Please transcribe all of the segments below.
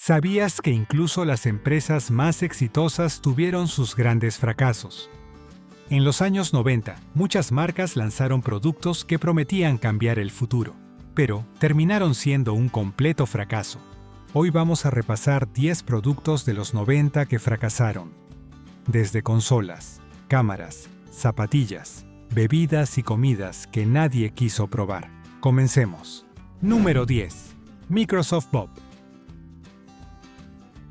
¿Sabías que incluso las empresas más exitosas tuvieron sus grandes fracasos? En los años 90, muchas marcas lanzaron productos que prometían cambiar el futuro, pero terminaron siendo un completo fracaso. Hoy vamos a repasar 10 productos de los 90 que fracasaron. Desde consolas, cámaras, zapatillas, bebidas y comidas que nadie quiso probar. Comencemos. Número 10. Microsoft Bob.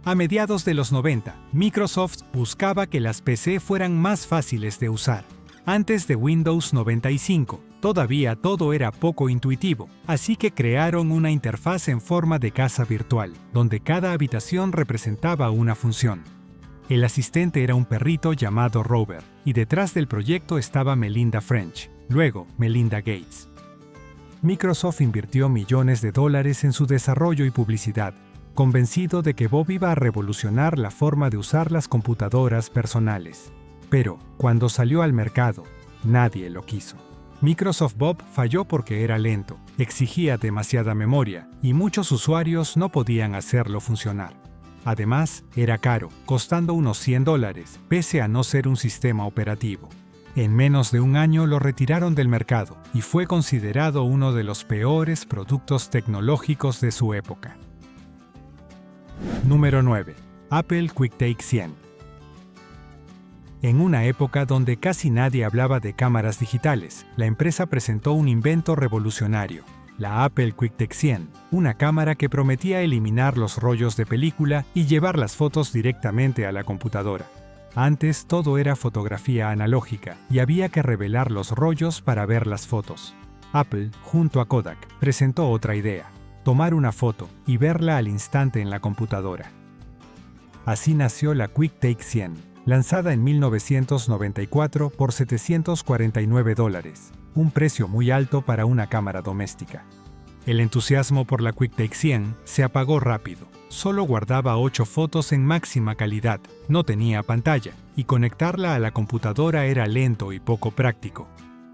A mediados de los 90, Microsoft buscaba que las PC fueran más fáciles de usar. Antes de Windows 95, todavía todo era poco intuitivo, así que crearon una interfaz en forma de casa virtual, donde cada habitación representaba una función. El asistente era un perrito llamado Rover, y detrás del proyecto estaba Melinda French, luego Melinda Gates. Microsoft invirtió millones de dólares en su desarrollo y publicidad, convencido de que Bob iba a revolucionar la forma de usar las computadoras personales. Pero, cuando salió al mercado, nadie lo quiso. Microsoft Bob falló porque era lento, exigía demasiada memoria, y muchos usuarios no podían hacerlo funcionar. Además, era caro, costando unos $100, pese a no ser un sistema operativo. En menos de un año lo retiraron del mercado, y fue considerado uno de los peores productos tecnológicos de su época. Número 9. Apple QuickTake 100. En una época donde casi nadie hablaba de cámaras digitales, la empresa presentó un invento revolucionario, la Apple QuickTake 100, una cámara que prometía eliminar los rollos de película y llevar las fotos directamente a la computadora. Antes todo era fotografía analógica y había que revelar los rollos para ver las fotos. Apple, junto a Kodak, presentó otra idea: tomar una foto y verla al instante en la computadora. Así nació la QuickTake 100, lanzada en 1994 por $749, un precio muy alto para una cámara doméstica. El entusiasmo por la QuickTake 100 se apagó rápido. Solo guardaba 8 fotos en máxima calidad, no tenía pantalla, y conectarla a la computadora era lento y poco práctico.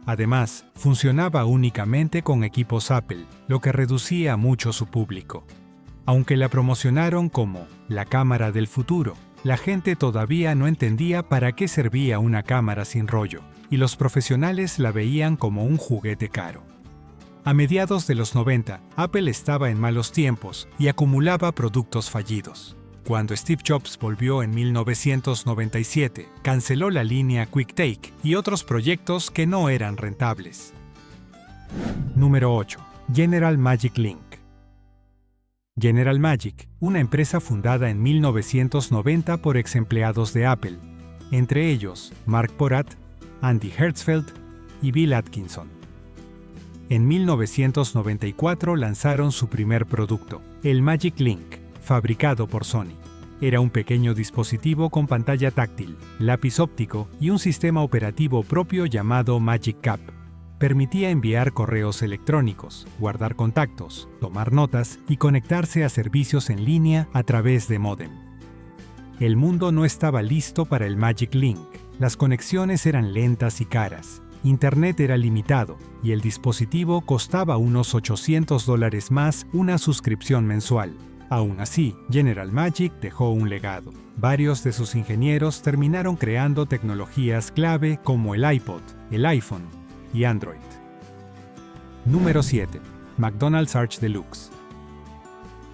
Además, funcionaba únicamente con equipos Apple, lo que reducía mucho su público. Aunque la promocionaron como la cámara del futuro, la gente todavía no entendía para qué servía una cámara sin rollo, y los profesionales la veían como un juguete caro. A mediados de los 90, Apple estaba en malos tiempos y acumulaba productos fallidos. Cuando Steve Jobs volvió en 1997, canceló la línea QuickTake y otros proyectos que no eran rentables. Número 8. General Magic Link. General Magic, una empresa fundada en 1990 por ex-empleados de Apple, entre ellos Mark Porat, Andy Hertzfeld y Bill Atkinson. En 1994 lanzaron su primer producto, el Magic Link, fabricado por Sony. Era un pequeño dispositivo con pantalla táctil, lápiz óptico y un sistema operativo propio llamado Magic Cap. Permitía enviar correos electrónicos, guardar contactos, tomar notas y conectarse a servicios en línea a través de módem. El mundo no estaba listo para el Magic Link. Las conexiones eran lentas y caras. Internet era limitado y el dispositivo costaba unos $800 más una suscripción mensual. Aún así, General Magic dejó un legado. Varios de sus ingenieros terminaron creando tecnologías clave como el iPod, el iPhone y Android. Número 7. McDonald's Arch Deluxe.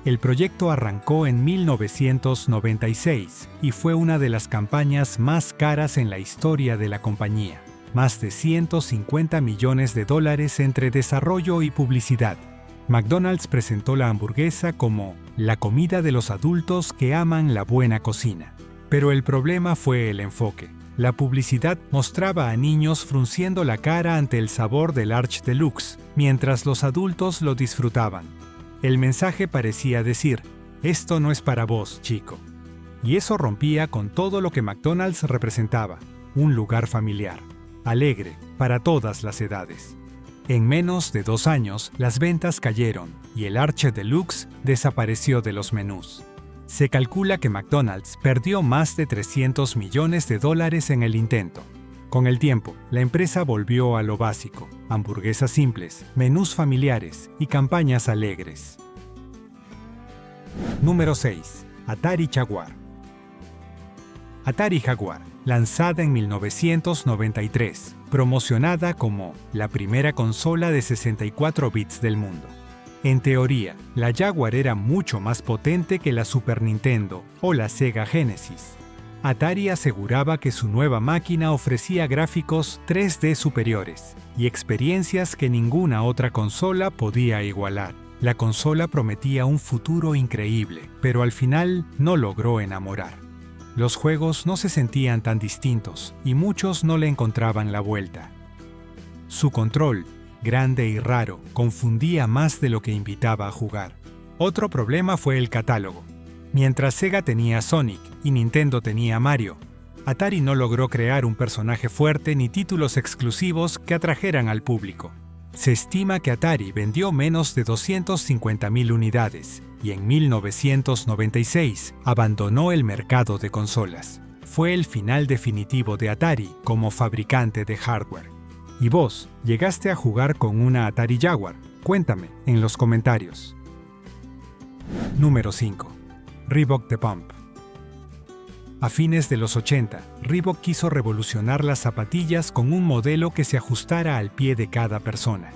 El proyecto arrancó en 1996 y fue una de las campañas más caras en la historia de la compañía. Más de $150 millones entre desarrollo y publicidad. McDonald's presentó la hamburguesa como la comida de los adultos que aman la buena cocina. Pero el problema fue el enfoque. La publicidad mostraba a niños frunciendo la cara ante el sabor del Arch Deluxe, mientras los adultos lo disfrutaban. El mensaje parecía decir: esto no es para vos, chico. Y eso rompía con todo lo que McDonald's representaba, un lugar familiar, alegre, para todas las edades. En menos de 2 años, las ventas cayeron y el Arch Deluxe desapareció de los menús. Se calcula que McDonald's perdió más de $300 millones en el intento. Con el tiempo, la empresa volvió a lo básico: hamburguesas simples, menús familiares y campañas alegres. Número 6. Atari Jaguar. Atari Jaguar, lanzada en 1993, promocionada como la primera consola de 64 bits del mundo. En teoría, la Jaguar era mucho más potente que la Super Nintendo o la Sega Genesis. Atari aseguraba que su nueva máquina ofrecía gráficos 3D superiores y experiencias que ninguna otra consola podía igualar. La consola prometía un futuro increíble, pero al final no logró enamorar. Los juegos no se sentían tan distintos y muchos no le encontraban la vuelta. Su control, grande y raro, confundía más de lo que invitaba a jugar. Otro problema fue el catálogo. Mientras Sega tenía Sonic y Nintendo tenía Mario, Atari no logró crear un personaje fuerte ni títulos exclusivos que atrajeran al público. Se estima que Atari vendió menos de 250.000 unidades y en 1996 abandonó el mercado de consolas. Fue el final definitivo de Atari como fabricante de hardware. ¿Y vos, llegaste a jugar con una Atari Jaguar? Cuéntame en los comentarios. Número 5. Reebok The Pump. A fines de los 80, Reebok quiso revolucionar las zapatillas con un modelo que se ajustara al pie de cada persona.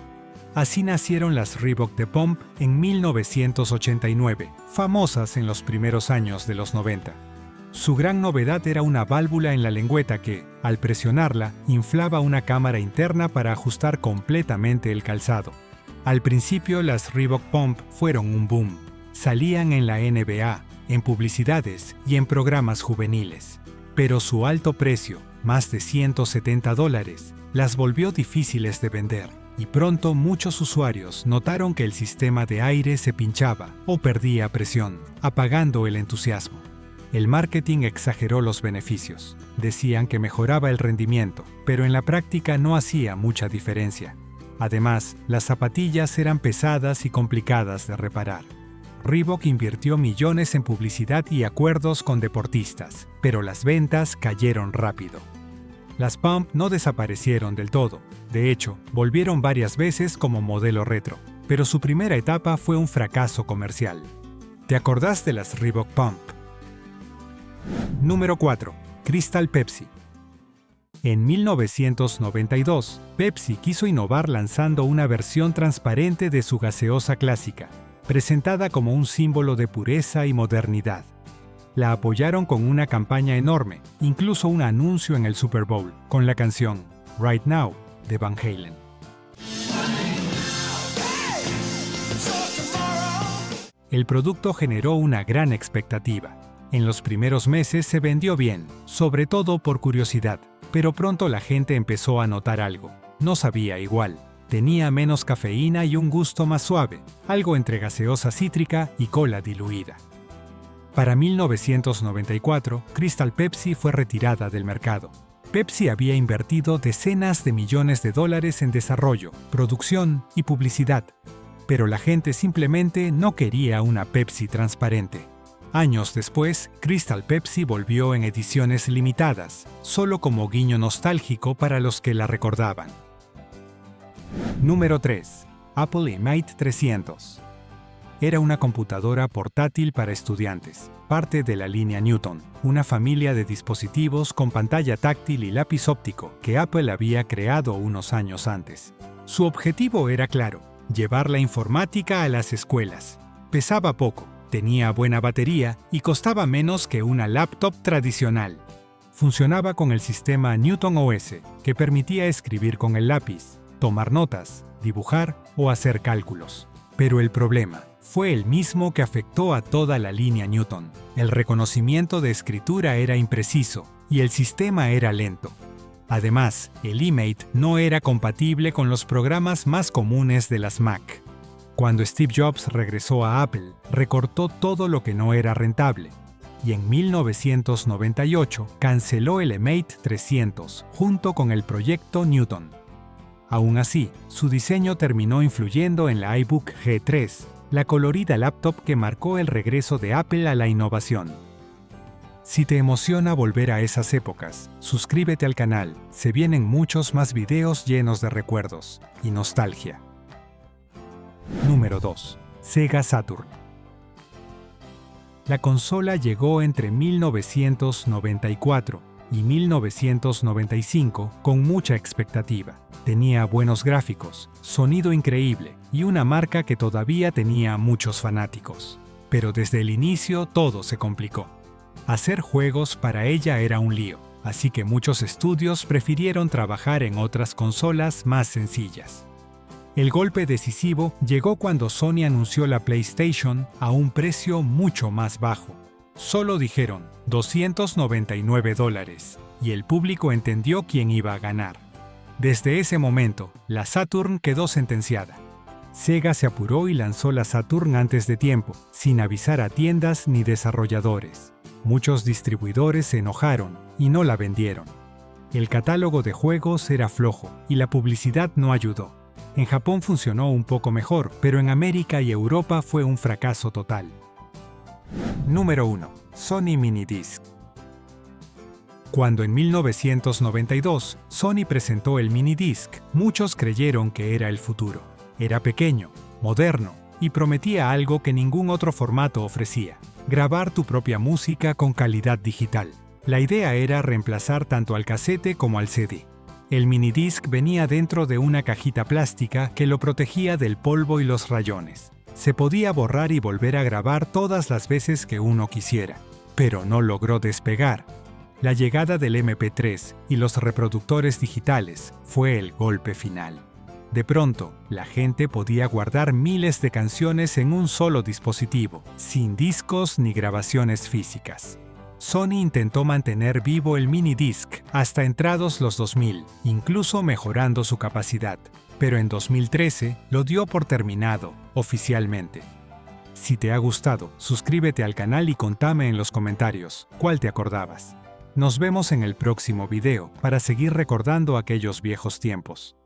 Así nacieron las Reebok The Pump en 1989, famosas en los primeros años de los 90. Su gran novedad era una válvula en la lengüeta que, al presionarla, inflaba una cámara interna para ajustar completamente el calzado. Al principio las Reebok Pump fueron un boom. Salían en la NBA, en publicidades y en programas juveniles. Pero su alto precio, más de $170, las volvió difíciles de vender, y pronto muchos usuarios notaron que el sistema de aire se pinchaba o perdía presión, apagando el entusiasmo. El marketing exageró los beneficios. Decían que mejoraba el rendimiento, pero en la práctica no hacía mucha diferencia. Además, las zapatillas eran pesadas y complicadas de reparar. Reebok invirtió millones en publicidad y acuerdos con deportistas, pero las ventas cayeron rápido. Las Pump no desaparecieron del todo. De hecho, volvieron varias veces como modelo retro, pero su primera etapa fue un fracaso comercial. ¿Te acordás de las Reebok Pump? Número 4. Crystal Pepsi. En 1992, Pepsi quiso innovar lanzando una versión transparente de su gaseosa clásica, presentada como un símbolo de pureza y modernidad. La apoyaron con una campaña enorme, incluso un anuncio en el Super Bowl, con la canción Right Now de Van Halen. El producto generó una gran expectativa. En los primeros meses se vendió bien, sobre todo por curiosidad, pero pronto la gente empezó a notar algo. No sabía igual. Tenía menos cafeína y un gusto más suave, algo entre gaseosa cítrica y cola diluida. Para 1994, Crystal Pepsi fue retirada del mercado. Pepsi había invertido decenas de millones de dólares en desarrollo, producción y publicidad, pero la gente simplemente no quería una Pepsi transparente. Años después, Crystal Pepsi volvió en ediciones limitadas, solo como guiño nostálgico para los que la recordaban. Número 3. Apple iMate 300. Era una computadora portátil para estudiantes, parte de la línea Newton, una familia de dispositivos con pantalla táctil y lápiz óptico que Apple había creado unos años antes. Su objetivo era claro: llevar la informática a las escuelas. Pesaba poco, tenía buena batería y costaba menos que una laptop tradicional. Funcionaba con el sistema Newton OS, que permitía escribir con el lápiz, tomar notas, dibujar o hacer cálculos. Pero el problema fue el mismo que afectó a toda la línea Newton. El reconocimiento de escritura era impreciso y el sistema era lento. Además, el iMate no era compatible con los programas más comunes de las Mac. Cuando Steve Jobs regresó a Apple, recortó todo lo que no era rentable, y en 1998 canceló el iMate 300 junto con el proyecto Newton. Aún así, su diseño terminó influyendo en la iBook G3, la colorida laptop que marcó el regreso de Apple a la innovación. Si te emociona volver a esas épocas, suscríbete al canal, se vienen muchos más videos llenos de recuerdos y nostalgia. Número 2. Sega Saturn. La consola llegó entre 1994 y 1995 con mucha expectativa. Tenía buenos gráficos, sonido increíble y una marca que todavía tenía muchos fanáticos. Pero desde el inicio todo se complicó. Hacer juegos para ella era un lío, así que muchos estudios prefirieron trabajar en otras consolas más sencillas. El golpe decisivo llegó cuando Sony anunció la PlayStation a un precio mucho más bajo. Solo dijeron $299 y el público entendió quién iba a ganar. Desde ese momento, la Saturn quedó sentenciada. Sega se apuró y lanzó la Saturn antes de tiempo, sin avisar a tiendas ni desarrolladores. Muchos distribuidores se enojaron y no la vendieron. El catálogo de juegos era flojo y la publicidad no ayudó. En Japón funcionó un poco mejor, pero en América y Europa fue un fracaso total. Número 1. Sony Minidisc. Cuando en 1992 Sony presentó el Minidisc, muchos creyeron que era el futuro. Era pequeño, moderno y prometía algo que ningún otro formato ofrecía: grabar tu propia música con calidad digital. La idea era reemplazar tanto al casete como al CD. El minidisc venía dentro de una cajita plástica que lo protegía del polvo y los rayones. Se podía borrar y volver a grabar todas las veces que uno quisiera, pero no logró despegar. La llegada del MP3 y los reproductores digitales fue el golpe final. De pronto, la gente podía guardar miles de canciones en un solo dispositivo, sin discos ni grabaciones físicas. Sony intentó mantener vivo el minidisc hasta entrados los 2000, incluso mejorando su capacidad, pero en 2013 lo dio por terminado, oficialmente. Si te ha gustado, suscríbete al canal y contame en los comentarios cuál te acordabas. Nos vemos en el próximo video para seguir recordando aquellos viejos tiempos.